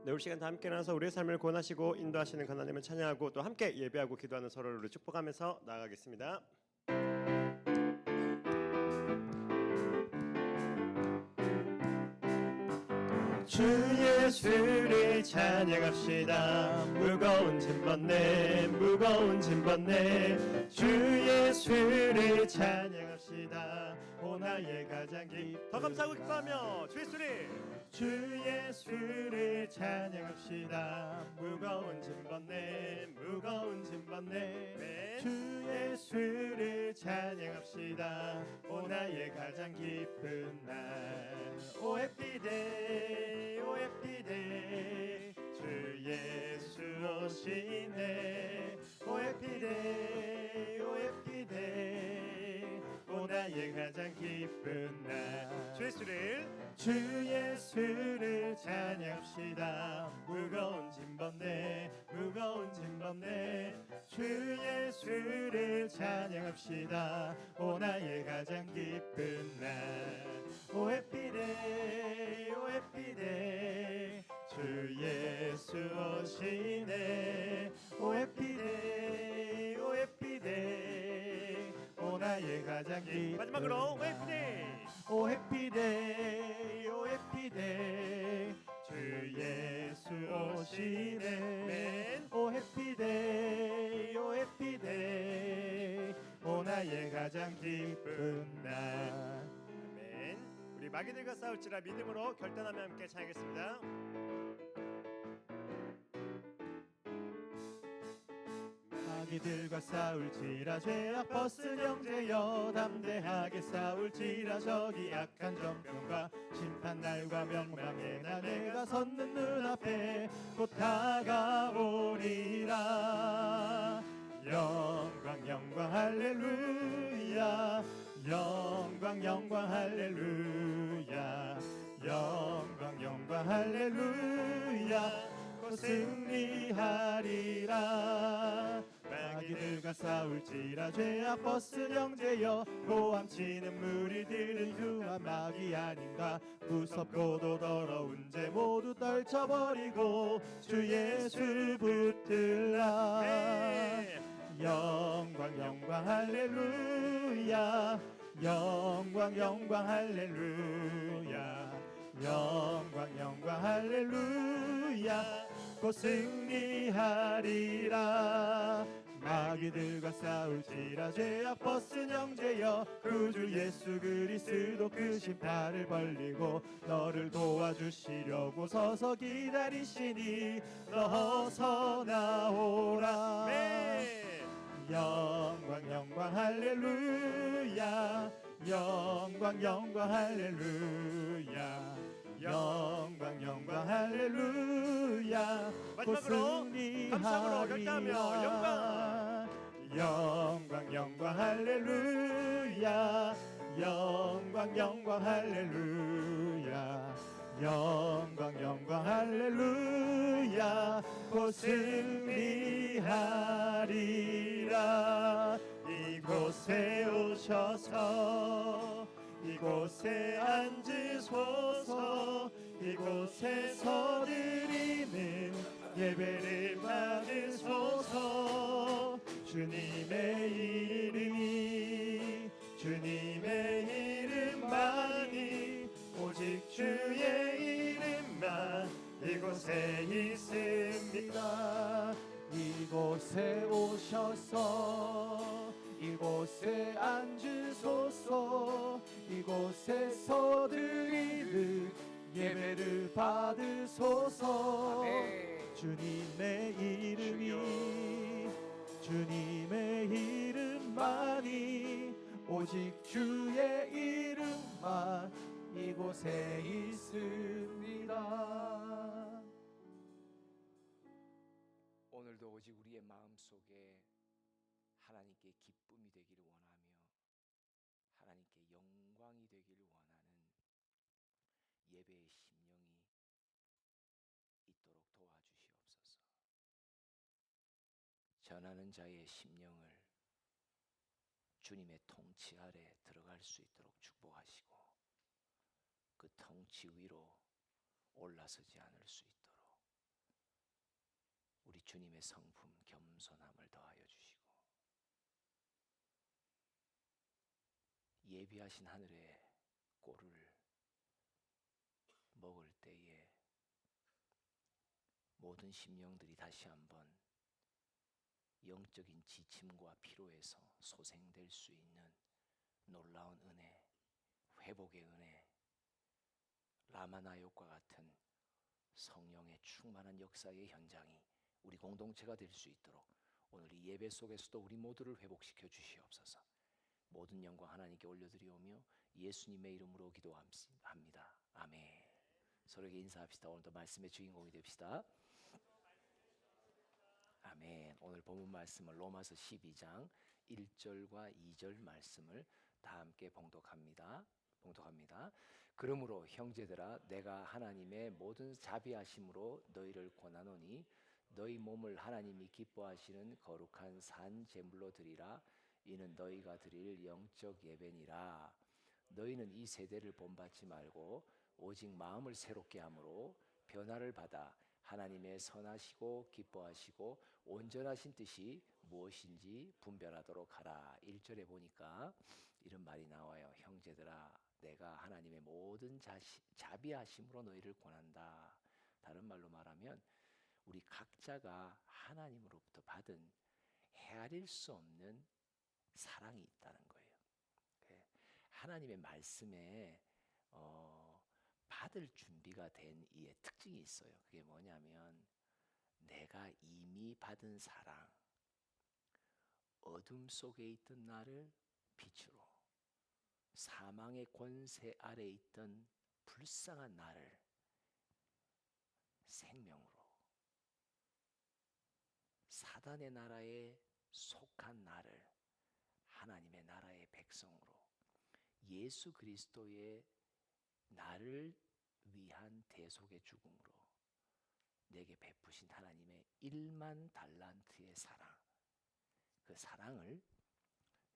네, 올 시간 다 함께 나눠서 우리의 삶을 권하시고 인도하시는 하나님을 찬양하고 또 함께 예배하고 기도하는 서로를 축복하면서 나아가겠습니다. 주 예수를 찬양합시다. 무거운 짐 벗네 무거운 짐 벗네 주 예수를 찬양합시다. 오 나의 가장 더 감사하고 기뻐하며 주 예수를 찬양합시다. 무거운 짐 벗네 무거운 짐 벗네 주 예수를 찬양합시다. 오 나의 가장 기쁜 날 오 해피데이 오 해피데이 주 예수 오시네 오 해피데이 오 해피데이 오 나의 가장 기쁜 날 주 예수를 찬양합시다. 무거운 짐 벗네 무거운 짐 벗네 주 예수를 찬양합시다. 오 나의 가장 기쁜 날 오 해피데이 오 해피데이 주 예수 오시네 오 해피데이 오 해피데이 오 나의 가장 기쁜 마지막으로 오 해피데이 오 해피데이 오 해피데이 주 예수 오시네 오 해피데이 오 해피데이 오 나의 가장 기쁜 날. 아멘. 우리 마귀들과 싸울지라 믿음으로 결단하며 함께 찬양하겠습니다. 마귀들과 싸울지라 죄악 벗은 형제여 담대하게 싸울지라 저기 악한 정병과 심판날과 명망의 날 내가 섰는 눈앞에 곧 다가오리라. 영광 영광 할렐루야 영광 영광 할렐루야 영광 영광 할렐루야 곧 승리하리라. 마귀들과 싸울지라 죄악 벗은 형제여 고함치는 무리들은 흉한 마귀 아닌가 무섭고도 더러운 죄 모두 떨쳐버리고 주 예수 붙들라. 영광 영광 할렐루야 영광 영광 할렐루야 영광 영광 할렐루야 곧 승리하리라. 마귀들과 싸울지라 죄악 벗은 형제여 구주 예수 그리스도 그 심판을 벌리고 너를 도와주시려고 서서 기다리시니 어서 나오라. 영광 영광 할렐루야 영광 영광 할렐루야 영광 영광 할렐루야 곧 승리하리라. 영광 영광 할렐루야 영광 영광 할렐루야 영광 영광 할렐루야 곧 승리하리라. 이곳에 오셔서 이곳에 앉으소서 이곳에서 드리는 예배를 받으소서. 주님의 이름이 주님의 이름만이 오직 주의 이름만 이곳에 있습니다. 이곳에 오셔서 이곳에 앉으소서 이곳에서 드리는 예배를 받으소서. 주님의 이름이 주님의 이름만이 오직 주의 이름만 이곳에 있습니다. 오늘도 오직 우리의 마음속에 하나님께 기쁨이 되기를 원하며 하나님께 영광이 되기를 원하는 예배의 심령이 있도록 도와주시옵소서. 전하는 자의 심령을 주님의 통치 아래 들어갈 수 있도록 축복하시고 그 통치 위로 올라서지 않을 수 있도록 주님의 성품 겸손함을 더하여 주시고 예비하신 하늘의 꼴을 먹을 때에 모든 심령들이 다시 한번 영적인 지침과 피로에서 소생될 수 있는 놀라운 은혜, 회복의 은혜, 라마나욕과 같은 성령의 충만한 역사의 현장이 우리 공동체가 될 수 있도록 오늘 이 예배 속에서도 우리 모두를 회복시켜 주시옵소서. 모든 영광 하나님께 올려드리오며 예수님의 이름으로 기도합니다. 아멘. 서로에게 인사합시다. 오늘도 말씀의 주인공이 됩시다. 아멘. 오늘 본문 말씀은 로마서 12장 1절과 2절 말씀을 다 함께 봉독합니다. 그러므로 형제들아 내가 하나님의 모든 자비하심으로 너희를 권하노니 너희 몸을 하나님이 기뻐하시는 거룩한 산 제물로 드리라. 이는 너희가 드릴 영적 예배니라. 너희는 이 세대를 본받지 말고 오직 마음을 새롭게 함으로 변화를 받아 하나님의 선하시고 기뻐하시고 온전하신 뜻이 무엇인지 분별하도록 하라. 1절에 보니까 이런 말이 나와요. 형제들아 내가 하나님의 모든 자비하심으로 너희를 권한다. 다른 말로 말하면 우리 각자가 하나님으로부터 받은 헤아릴 수 없는 사랑이 있다는 거예요. 하나님의 말씀에 받을 준비가 된 이의 특징이 있어요. 그게 뭐냐면 내가 이미 받은 사랑, 어둠 속에 있던 나를 빛으로, 사망의 권세 아래 있던 불쌍한 나를 생명으로, 사단의 나라에 속한 나를 하나님의 나라의 백성으로, 예수 그리스도의 나를 위한 대속의 죽음으로 내게 베푸신 하나님의 1만 달란트의 사랑, 그 사랑을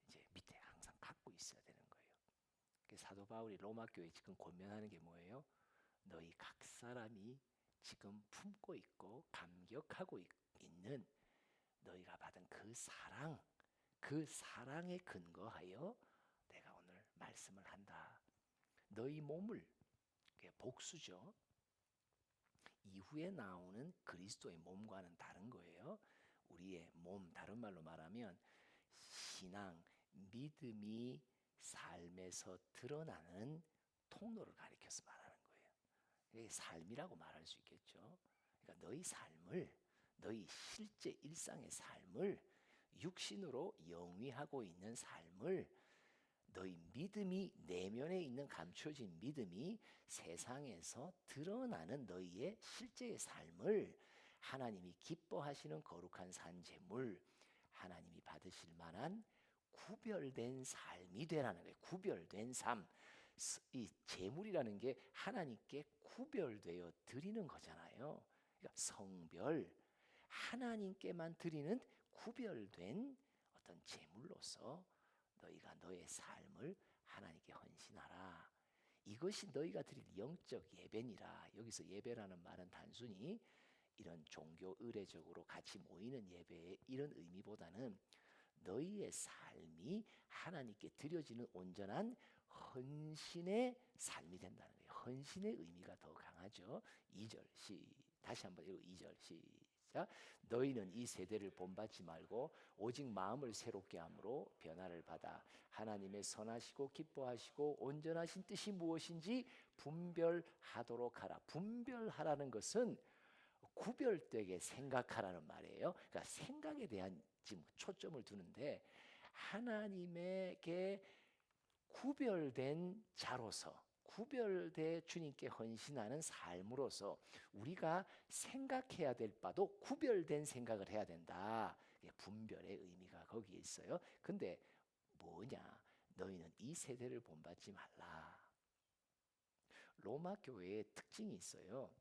이제 밑에 항상 갖고 있어야 되는 거예요. 사도 바울이 로마 교회에 지금 권면하는 게 뭐예요? 너희 각 사람이 지금 품고 있고 감격하고 있는 너희가 받은 그 사랑, 그 사랑에 근거하여 내가 오늘 말씀을 한다. 너희 몸을, 그게 복수죠. 이후에 나오는 그리스도의 몸과는 다른 거예요. 우리의 몸, 다른 말로 말하면 신앙, 믿음이 삶에서 드러나는 통로를 가리켜서 말하는 거예요. 이게 삶이라고 말할 수 있겠죠. 그러니까 너희 삶을, 너희 실제 일상의 삶을 육신으로 영위하고 있는 삶을 너희 믿음이 내면에 있는 감춰진 믿음이 세상에서 드러나는 너희의 실제의 삶을 하나님이 기뻐하시는 거룩한 산제물, 하나님이 받으실 만한 구별된 삶이 되라는 거예요. 구별된 삶. 이 제물이라는 게 하나님께 구별되어 드리는 거잖아요. 그러니까 성별, 하나님께만 드리는 구별된 어떤 제물로서 너희가 너의 삶을 하나님께 헌신하라. 이것이 너희가 드릴 영적 예배니라. 여기서 예배라는 말은 단순히 이런 종교 의례적으로 같이 모이는 예배의 이런 의미보다는 너희의 삶이 하나님께 드려지는 온전한 헌신의 삶이 된다는 거예요. 헌신의 의미가 더 강하죠. 2절 다시 한번 읽어. 2절 시작. 너희는 이 세대를 본받지 말고 오직 마음을 새롭게 함으로 변화를 받아 하나님의 선하시고 기뻐하시고 온전하신 뜻이 무엇인지 분별하도록 하라. 분별하라는 것은 구별되게 생각하라는 말이에요. 그러니까 생각에 대한 지금 초점을 두는데 하나님에게 구별된 자로서 구별돼 주님께 헌신하는 삶으로서 우리가 생각해야 될 바도 구별된 생각을 해야 된다. 분별의 의미가 거기에 있어요. 근데 뭐냐? 너희는 이 세대를 본받지 말라. 로마 교회의 특징이 있어요.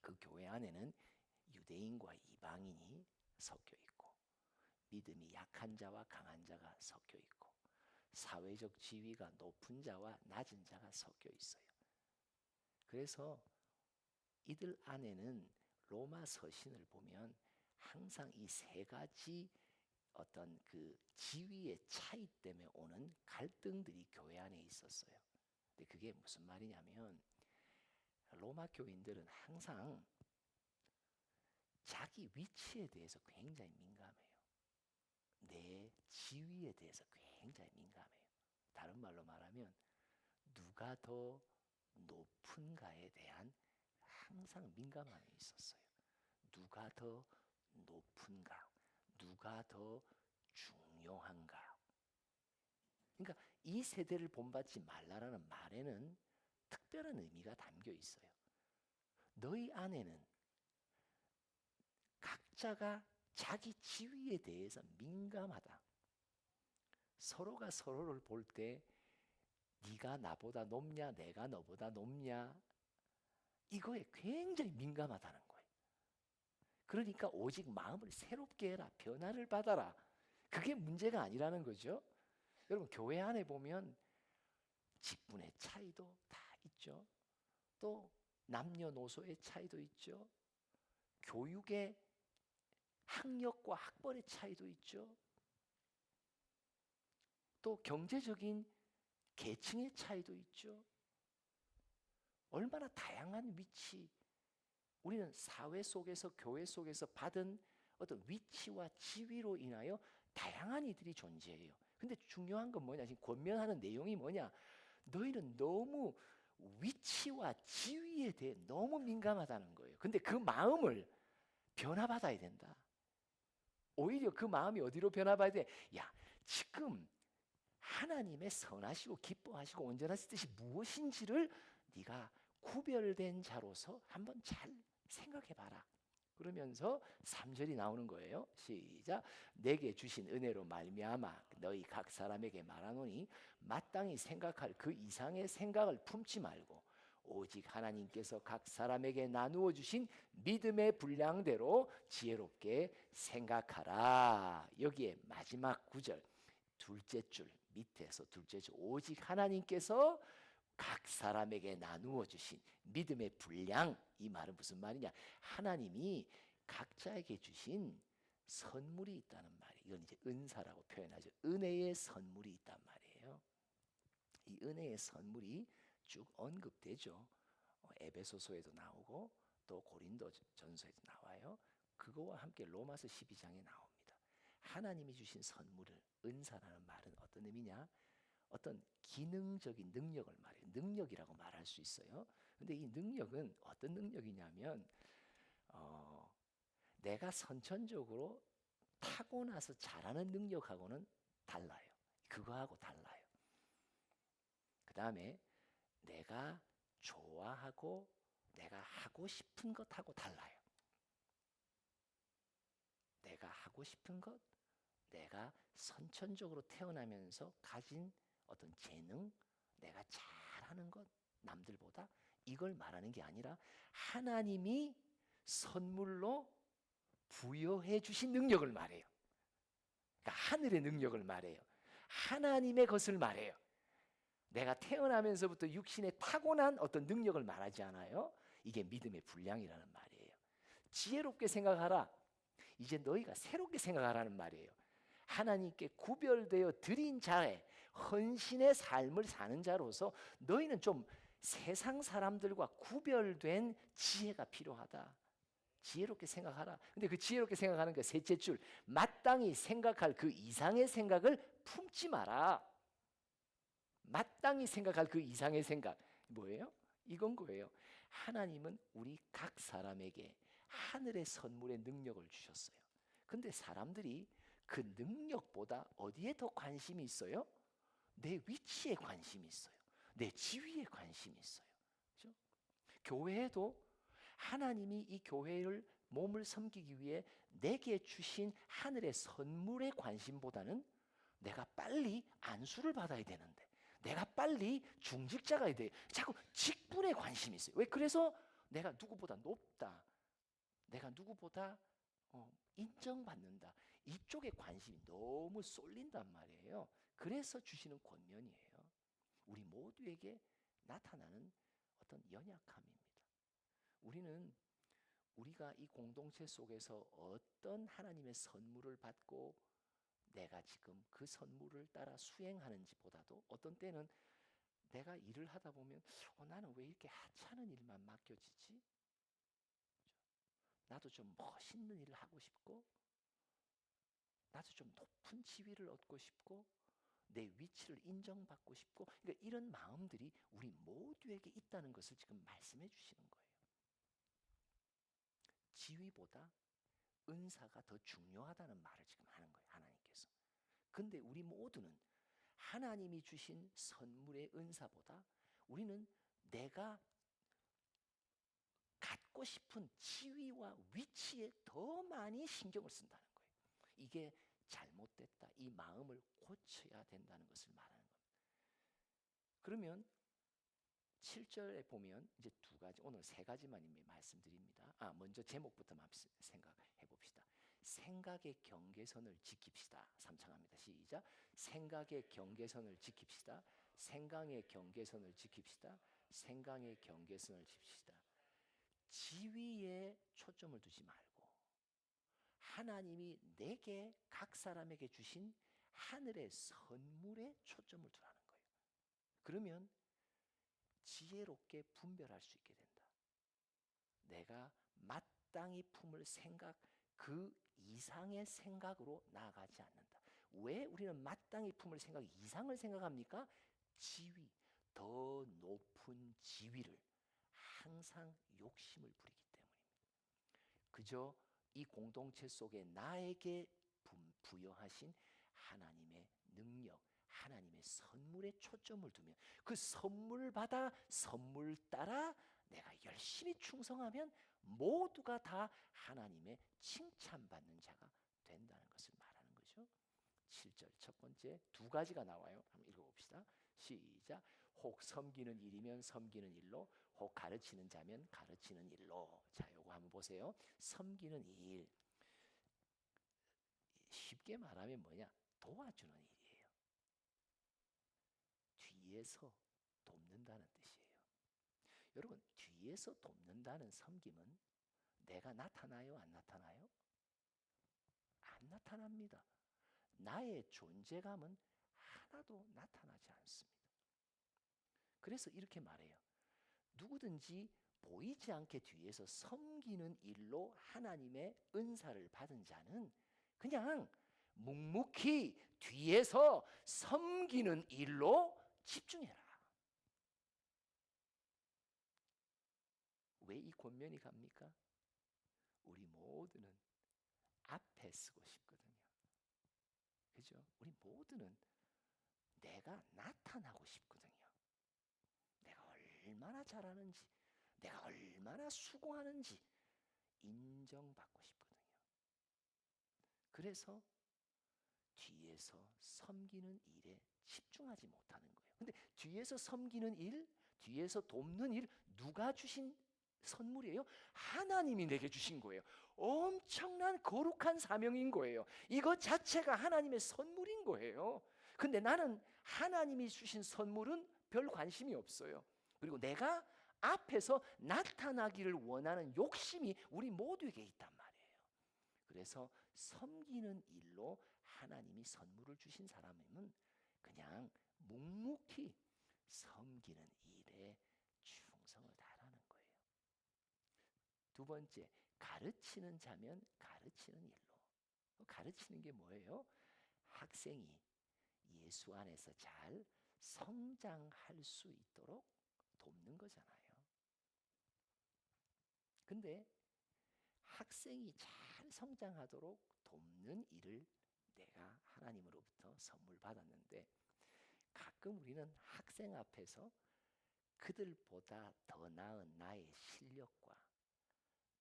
그 교회 안에는 유대인과 이방인이 섞여 있고 믿음이 약한 자와 강한 자가 섞여 있고 사회적 지위가 높은 자와 낮은 자가 섞여 있어요. 그래서 이들 안에는 로마 서신을 보면 항상 이 세 가지 어떤 그 지위의 차이 때문에 오는 갈등들이 교회 안에 있었어요. 근데 그게 무슨 말이냐면 로마 교인들은 항상 자기 위치에 대해서 굉장히 민감해요. 내 지위에 대해서 굉장히 민감해요. 다른 말로 말하면 누가 더 높은가에 대한 항상 민감함이 있었어요. 누가 더 높은가? 누가 더 중요한가? 그러니까 이 세대를 본받지 말라라는 말에는 특별한 의미가 담겨 있어요. 너희 안에는 각자가 자기 지위에 대해서 민감하다. 서로가 서로를 볼 때 네가 나보다 높냐, 내가 너보다 높냐, 이거에 굉장히 민감하다는 거예요. 그러니까 오직 마음을 새롭게 해라, 변화를 받아라. 그게 문제가 아니라는 거죠. 여러분 교회 안에 보면 직분의 차이도 다 있죠. 또 남녀노소의 차이도 있죠. 교육의 학력과 학벌의 차이도 있죠. 또 경제적인 계층의 차이도 있죠. 얼마나 다양한 위치, 우리는 사회 속에서 교회 속에서 받은 어떤 위치와 지위로 인하여 다양한 이들이 존재해요. 근데 중요한 건 뭐냐? 지금 권면하는 내용이 뭐냐? 너희는 너무 위치와 지위에 대해 너무 민감하다는 거예요. 근데 그 마음을 변화받아야 된다. 오히려 그 마음이 어디로 변화받아야 돼? 야, 지금 하나님의 선하시고 기뻐하시고 온전하신 뜻이 무엇인지를 네가 구별된 자로서 한번 잘 생각해 봐라. 그러면서 3절이 나오는 거예요. 시작. 내게 주신 은혜로 말미암아 너희 각 사람에게 말하노니 마땅히 생각할 그 이상의 생각을 품지 말고 오직 하나님께서 각 사람에게 나누어 주신 믿음의 분량대로 지혜롭게 생각하라. 여기에 마지막 구절 둘째 줄 밑에서 둘째 줄 오직 하나님께서 각 사람에게 나누어 주신 믿음의 분량, 이 말은 무슨 말이냐? 하나님이 각자에게 주신 선물이 있다는 말이에요. 이건 이제 은사라고 표현하죠. 은혜의 선물이 있단 말이에요. 이 은혜의 선물이 쭉 언급되죠. 에베소서에도 나오고 또 고린도전서에도 나와요. 그거와 함께 로마서 12장에 나옵니다. 하나님이 주신 선물을, 은사라는 말은 어떤 의미냐? 어떤 기능적인 능력을 말해요. 능력이라고 말할 수 있어요. 근데 이 능력은 어떤 능력이냐면 내가 선천적으로 타고나서 잘하는 능력하고는 달라요. 그거하고 달라요. 그 다음에 내가 좋아하고 내가 하고 싶은 것하고 달라요. 내가 하고 싶은 것, 내가 선천적으로 태어나면서 가진 어떤 재능, 내가 잘하는 것, 남들보다 이걸 말하는 게 아니라 하나님이 선물로 부여해 주신 능력을 말해요. 그러니까 하늘의 능력을 말해요. 하나님의 것을 말해요. 내가 태어나면서부터 육신에 타고난 어떤 능력을 말하지 않아요. 이게 믿음의 분량이라는 말이에요. 지혜롭게 생각하라. 이제 너희가 새롭게 생각하라는 말이에요. 하나님께 구별되어 드린 자의 헌신의 삶을 사는 자로서 너희는 좀 세상 사람들과 구별된 지혜가 필요하다. 지혜롭게 생각하라. 근데 그 지혜롭게 생각하는 그 셋째 줄, 마땅히 생각할 그 이상의 생각을 품지 마라. 마땅히 생각할 그 이상의 생각 뭐예요? 이건 거예요. 하나님은 우리 각 사람에게 하늘의 선물의 능력을 주셨어요. 근데 사람들이 그 능력보다 어디에 더 관심이 있어요? 내 위치에 관심이 있어요. 내 지위에 관심이 있어요. 그렇죠? 교회에도 하나님이 이 교회를 몸을 섬기기 위해 내게 주신 하늘의 선물의 관심보다는 내가 빨리 안수를 받아야 되는데 내가 빨리 중직자가 돼야 돼. 자꾸 직분에 관심이 있어요. 왜? 그래서 내가 누구보다 높다. 내가 누구보다 인정받는다. 이쪽에 관심이 너무 쏠린단 말이에요. 그래서 주시는 권면이에요. 우리 모두에게 나타나는 어떤 연약함입니다. 우리는 우리가 이 공동체 속에서 어떤 하나님의 선물을 받고 내가 지금 그 선물을 따라 수행하는지보다도 어떤 때는 내가 일을 하다 보면 나는 왜 이렇게 하찮은 일만 맡겨지지? 나도 좀 멋있는 일을 하고 싶고 나도 좀 높은 지위를 얻고 싶고 내 위치를 인정받고 싶고, 그러니까 이런 마음들이 우리 모두에게 있다는 것을 지금 말씀해 주시는 거예요. 지위보다 은사가 더 중요하다는 말을 지금 하는 거예요, 하나님께서. 근데 우리 모두는 하나님이 주신 선물의 은사보다 우리는 내가 갖고 싶은 지위와 위치에 더 많이 신경을 쓴다는 거예요. 이게 잘못됐다. 이 마음을 고쳐야 된다는 것을 말하는 겁니다. 그러면 7절에 보면 이제 두 가지, 오늘 세 가지만 이미 말씀드립니다. 먼저 제목부터 생각해 봅시다. 생각의 경계선을 지킵시다. 삼창합니다. 시작. 생각의 경계선을 지킵시다. 생각의 경계선을 지킵시다. 생각의 경계선을 지킵시다. 지위에 초점을 두지 말고 하나님이 내게 각 사람에게 주신 하늘의 선물에 초점을 두라는 거예요. 그러면 지혜롭게 분별할 수 있게 된다. 내가 마땅히 품을 생각 그 이상의 생각으로 나아가지 않는다. 왜 우리는 마땅히 품을 생각 이상을 생각합니까? 지위, 더 높은 지위를 항상 욕심을 부리기 때문입니다. 그저 이 공동체 속에 나에게 부여하신 하나님의 능력, 하나님의 선물에 초점을 두면 그 선물을 받아 선물 따라 내가 열심히 충성하면 모두가 다 하나님의 칭찬받는 자가 된다는 것을 말하는 거죠. 7절 첫 번째 두 가지가 나와요. 한번 읽어봅시다. 시작. 혹 섬기는 일이면 섬기는 일로, 혹 가르치는 자면 가르치는 일로. 자, 요거 한번 보세요. 섬기는 일, 쉽게 말하면 뭐냐? 도와주는 일이에요. 뒤에서 돕는다는 뜻이에요. 여러분, 뒤에서 돕는다는 섬김은 내가 나타나요? 안 나타나요? 안 나타납니다. 나의 존재감은 하나도 나타나지 않습니다. 그래서 이렇게 말해요. 누구든지 보이지 않게 뒤에서 섬기는 일로 하나님의 은사를 받은 자는 그냥 묵묵히 뒤에서 섬기는 일로 집중해라. 왜 이 권면이 갑니까? 우리 모두는 앞에 쓰고 싶거든요. 그죠? 우리 모두는 내가 나타나고 싶거든요. 내가 얼마나 잘하는지, 내가 얼마나 수고하는지 인정받고 싶거든요. 그래서 뒤에서 섬기는 일에 집중하지 못하는 거예요. 근데 뒤에서 섬기는 일, 뒤에서 돕는 일, 누가 주신 선물이에요? 하나님이 내게 주신 거예요. 엄청난 거룩한 사명인 거예요. 이것 자체가 하나님의 선물인 거예요. 근데 나는 하나님이 주신 선물은 별 관심이 없어요. 그리고 내가 앞에서 나타나기를 원하는 욕심이 우리 모두에게 있단 말이에요. 그래서 섬기는 일로 하나님이 선물을 주신 사람은 그냥 묵묵히 섬기는 일에 충성을 다하는 거예요. 두 번째, 가르치는 자면 가르치는 일로. 가르치는 게 뭐예요? 학생이 예수 안에서 잘 성장할 수 있도록 돕는 거잖아요. 근데 학생이 잘 성장하도록 돕는 일을 내가 하나님으로부터 선물 받았는데 가끔 우리는 학생 앞에서 그들보다 더 나은 나의 실력과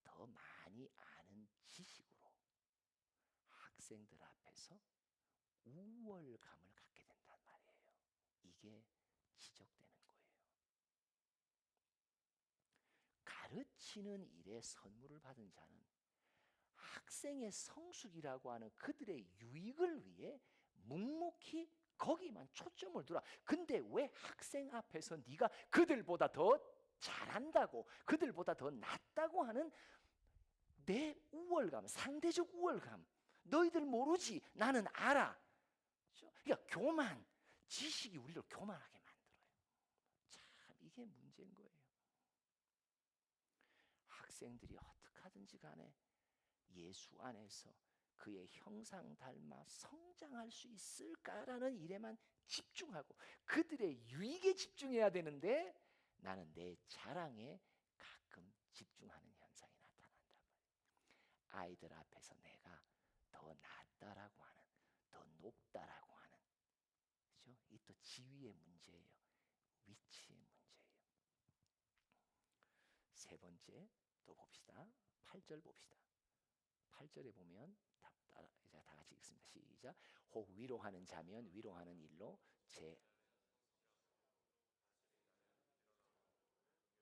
더 많이 아는 지식으로 학생들 앞에서 우월감을 갖게 된단 말이에요. 이게 지적되는 거예요. 가르치는 일에 선물을 받은 자는 학생의 성숙이라고 하는 그들의 유익을 위해 묵묵히 거기만 초점을 두라. 근데 왜 학생 앞에서 네가 그들보다 더 잘한다고, 그들보다 더 낫다고 하는 내 우월감, 상대적 우월감. 너희들 모르지, 나는 알아. 그러니까 교만, 지식이 우리를 교만하게 만들어요. 참 이게 문제인 거예요. 학생들이 어떻게 하든지 간에 예수 안에서 그의 형상 닮아 성장할 수 있을까라는 일에만 집중하고 그들의 유익에 집중해야 되는데 나는 내 자랑에 가끔 집중하는 현상이 나타난다. 아이들 앞에서 내가 더 낫다라고 하는, 더 높다라고 하는, 그렇죠? 이 또 지위의 문제예요. 위치의 문제예요. 세 번째 또 봅시다. 8절 봅시다. 8절에 보면 다 같이 읽습니다. 시작. 혹 위로하는 자면 위로하는 일로 제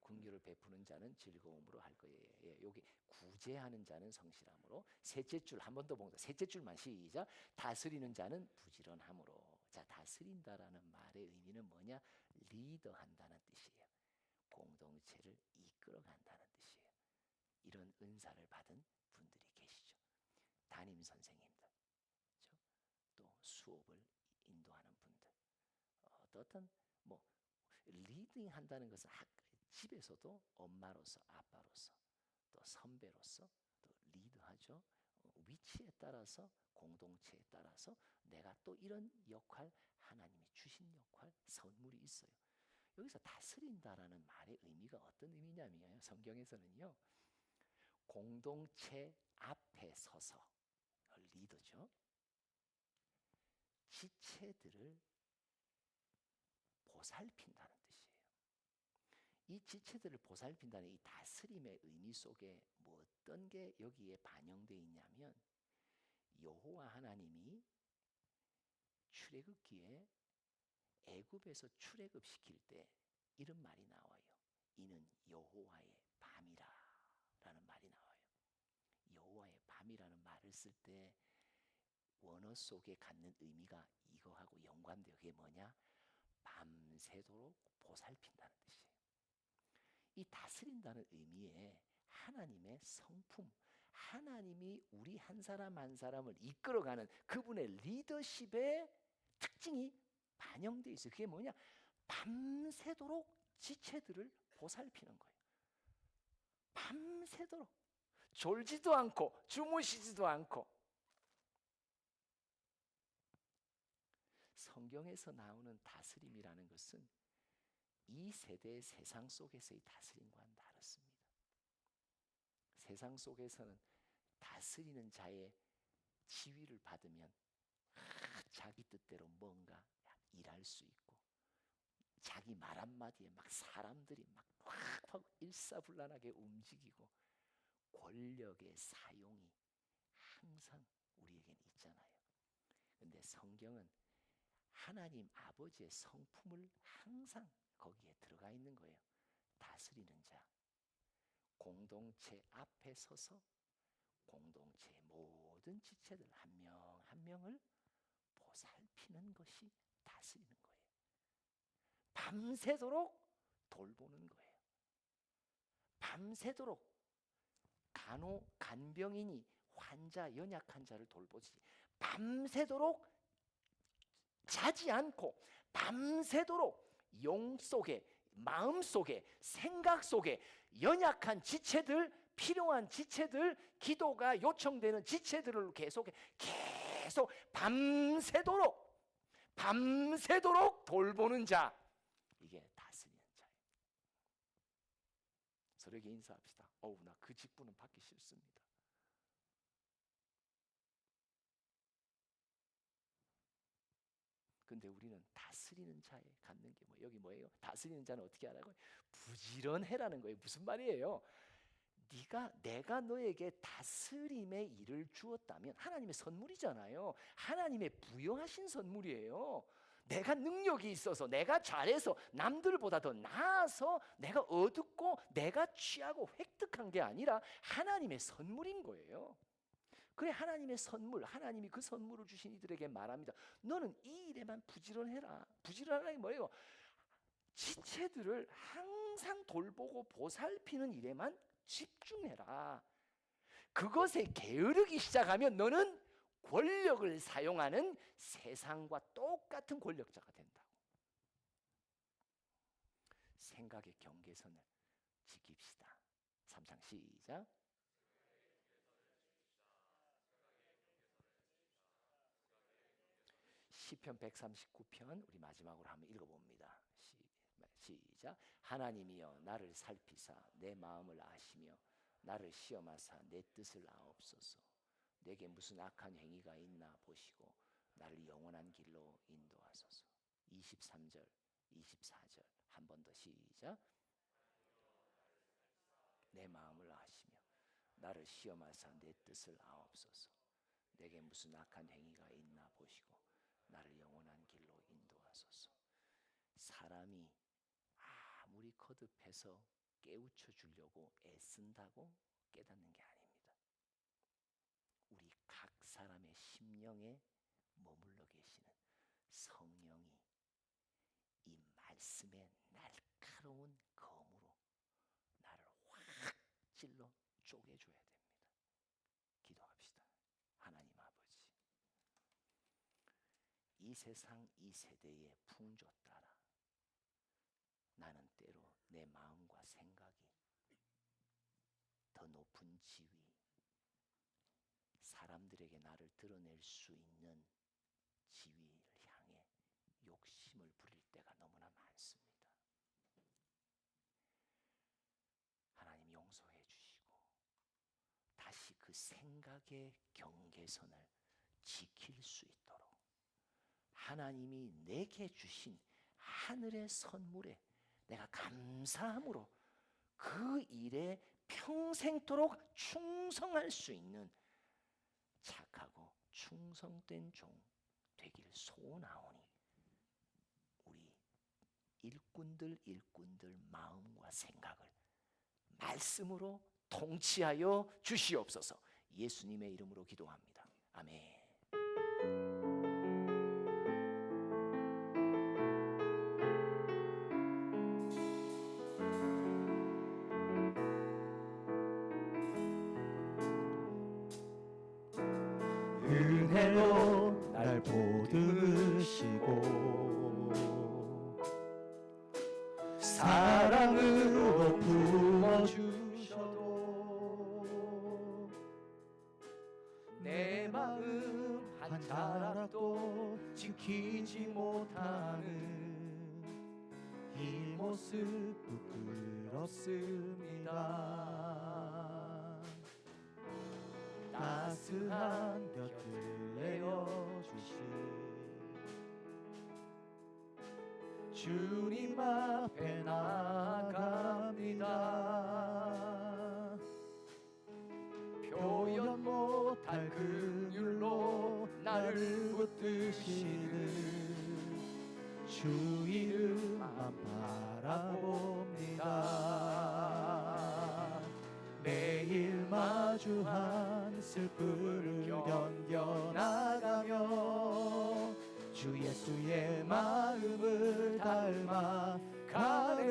긍휼을 베푸는 자는 즐거움으로 할 거예요. 예, 여기 구제하는 자는 성실함으로. 셋째 줄 한 번 더 봅니다. 셋째 줄만 시작. 다스리는 자는 부지런함으로. 자, 다스린다라는 말의 의미는 뭐냐? 리더한다는 뜻이에요. 공동체를 이끌어간다는 뜻이에요. 이런 은사를 받은 분들이 계시죠. 담임 선생님들, 그렇죠? 또 수업을 인도하는 분들, 어떤 뭐 리딩한다는 것은 집에서도 엄마로서, 아빠로서, 또 선배로서 또 리드하죠. 위치에 따라서, 공동체에 따라서 내가 또 이런 역할, 하나님이 주신 역할, 선물이 있어요. 여기서 다스린다라는 말의 의미가 어떤 의미냐면요, 성경에서는요, 공동체 앞에 서서 리더죠. 지체들을 보살핀다는 뜻이에요. 이 지체들을 보살핀다는 이 다스림의 의미 속에 뭐 어떤 게 여기에 반영되어 있냐면 여호와 하나님이 출애굽기에 애굽에서 출애굽시킬 때 이런 말이 나와요. 이는 여호와의 밤이라라는 말이 나와요. 여호와의 밤이라는 말을 쓸 때 원어 속에 갖는 의미가 이거하고 연관돼요. 그게 뭐냐? 밤새도록 보살핀다는 뜻이에요. 이 다스린다는 의미에 하나님의 성품, 하나님이 우리 한 사람 한 사람을 이끌어가는 그분의 리더십의 특징이 반영되어 있어요. 그게 뭐냐? 밤새도록 지체들을 보살피는 거예요. 밤새도록 졸지도 않고 주무시지도 않고. 성경에서 나오는 다스림이라는 것은 이 세대의 세상 속에서의 다스림과는 다릅니다. 세상 속에서는 다스리는 자의 지위를 받으면 자기 뜻대로 뭔가 일할 수 있고 자기 말 한마디에 막 사람들이 막 일사불란하게 움직이고 권력의 사용이 항상 우리에겐 있잖아요. 그런데 성경은 하나님 아버지의 성품을 항상 거기에 들어가 있는 거예요. 다스리는 자, 공동체 앞에 서서 공동체의 모든 지체들 한 명 한 명을 보살피는 것이 다스리는 거예요. 밤새도록 돌보는 거예요. 밤새도록 간병인이 환자, 연약한 자를 돌보지 밤새도록 자지 않고 밤새도록 영 속에, 마음 속에, 생각 속에 연약한 지체들, 필요한 지체들, 기도가 요청되는 지체들을 계속 밤새도록 돌보는 자, 이게 다스리는 자예요. 서로에게 인사합시다. 나 그 직분은 받기 싫습니다. 근데 우리는 다스리는 자에 갖는 게 여기 뭐예요? 다스리는 자는 어떻게 하라고요? 부지런해라는 거예요. 무슨 말이에요? 내가 너에게 다스림의 일을 주었다면 하나님의 선물이잖아요. 하나님의 부여하신 선물이에요. 내가 능력이 있어서 내가 잘해서 남들보다 더 나아서 내가 얻고 내가 취하고 획득한 게 아니라 하나님의 선물인 거예요. 그래, 하나님의 선물, 하나님이 그 선물을 주신 이들에게 말합니다. 너는 이 일에만 부지런해라. 부지런하는 게 뭐예요? 지체들을 항상 돌보고 보살피는 일에만 집중해라. 그것에 게으르기 시작하면 너는 권력을 사용하는 세상과 똑같은 권력자가 된다고. 생각의 경계선을 지킵시다. 3장 시작. 시편 139편 우리 마지막으로 한번 읽어봅니다. 시작. 하나님이여 나를 살피사 내 마음을 아시며 나를 시험하사 내 뜻을 아옵소서. 내게 무슨 악한 행위가 있나 보시고 나를 영원한 길로 인도하소서. 23절 24절 한 번 더 시작. 내 마음을 아시며 나를 시험하사 내 뜻을 아옵소서. 내게 무슨 악한 행위가 있나 보시고 나를 영원한 길로 인도하소서. 사람이 아무리 거듭해서 깨우쳐 주려고 애쓴다고 깨닫는 게 아닙니다. 우리 각 사람의 심령에 머물러 계시는 성령이 이 말씀의 날카로운 검으로 나를 확 찔러 쪼개줘야 됩니다. 기도합시다. 하나님 아버지, 이 세상 이 세대의 풍조 따라 나는 때로 내 마음과 생각이 더 높은 지위, 사람들에게 나를 드러낼 수 있는 지위를 향해 욕심을 부릴 때가 너무나 많습니다. 하나님 용서해 주시고 다시 그 생각의 경계선을 지킬 수 있도록 하나님이 내게 주신 하늘의 선물에 내가 감사함으로 그 일에 평생토록 충성할 수 있는 착하고 충성된 종 되기를 소원하오니 우리 일꾼들 마음과 생각을 말씀으로 통치하여 주시옵소서. 예수님의 이름으로 기도합니다. 아멘. 은혜로 날 보듬으시고 사랑으로 품어주셔도 내 마음 한 자락도 지키지 못하는 이 모습 부끄럽습니다. 따스한 곁을 내어주신 주님 앞에 나아갑니다. 표현 못할 긍휼로 나를 붙드시는 주 이름만 바라봅니다. 매일 마주한 슬픔을 견뎌나가며 주 예수의 마음을 닮아 가네.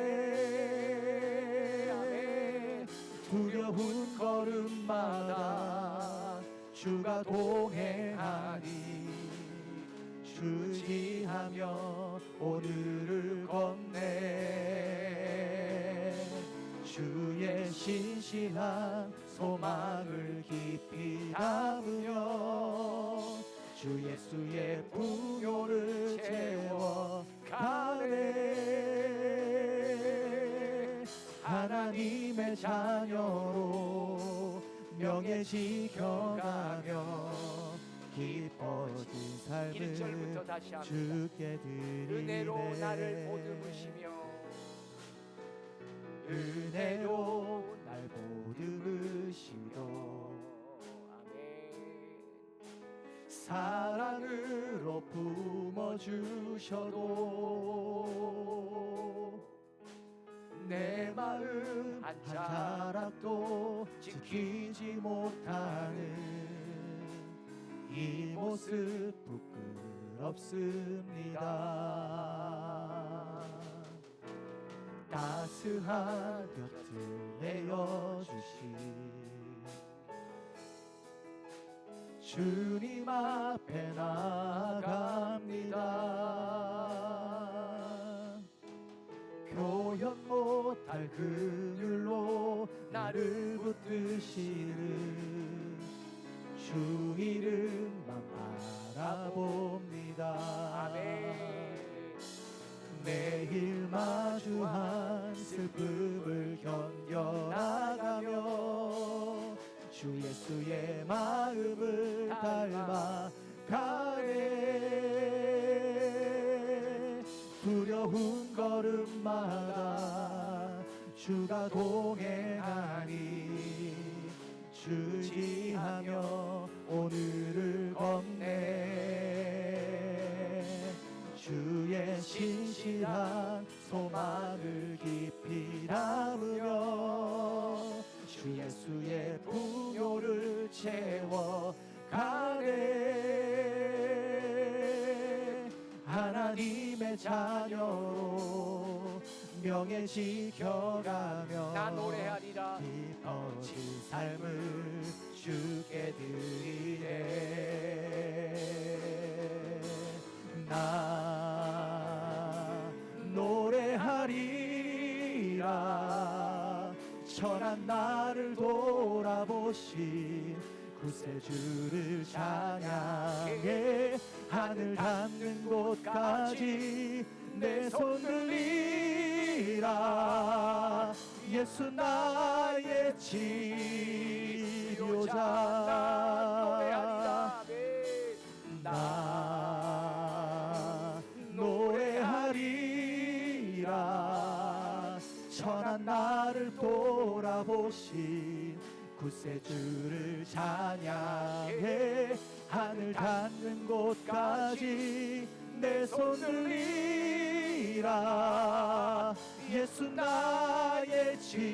두려운 걸음마다 주가 동행하니 주지하며 오늘을 건네. 주의 신실한 소망을 깊이 담으며 주 예수의 풍요를 채워 가네. 하나님의 자녀로 명예 지켜가며 기뻐진 삶을 1절부터 다시 합니다. 주께 드리네. 은혜로 나를 보듬으시며 은혜로 날 보듬으시고 사랑으로 품어주셔도 내 마음 한 자락도 지키지 못하는 이 모습 부끄럽습니다. 따스한 곁을 내어주신 주님 앞에 나갑니다. 표현 못할 긍휼로 나를 붙드시는 주 이름만 바라봅니다. 아멘. 매일 마주한 슬픔을 견뎌나가며 주 예수의 마음을 닮아가네. 두려운 걸음마다 주가 동행하니 주지하며 오늘을 걷네. 주의 신실한 소망을 깊이 담으며 주 예수의 풍요를 채워가네. 하나님의 자녀로 명예 지켜가며 나 노래하리라. 깊어진 삶을 주께 드리네. 나 노래하리라. 천한 나를 돌아보신 구세주를 찬양해. 하늘 닿는 곳까지 내 손 들리라. 예수 나의 치료자. 나 노래하리라. 천한 나를 돌아보신 구세주를 찬양해. 하늘 닿는 곳까지 내 손 들리라. 예수 나의 치료자.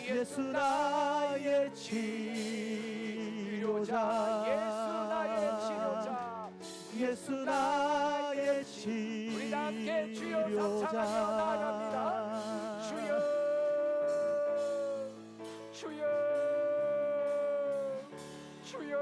예수 나의 치료자. 예수 나의 치료자. 우리 다 함께 주여 삼창하며 나아갑니다. 주여 주여 주여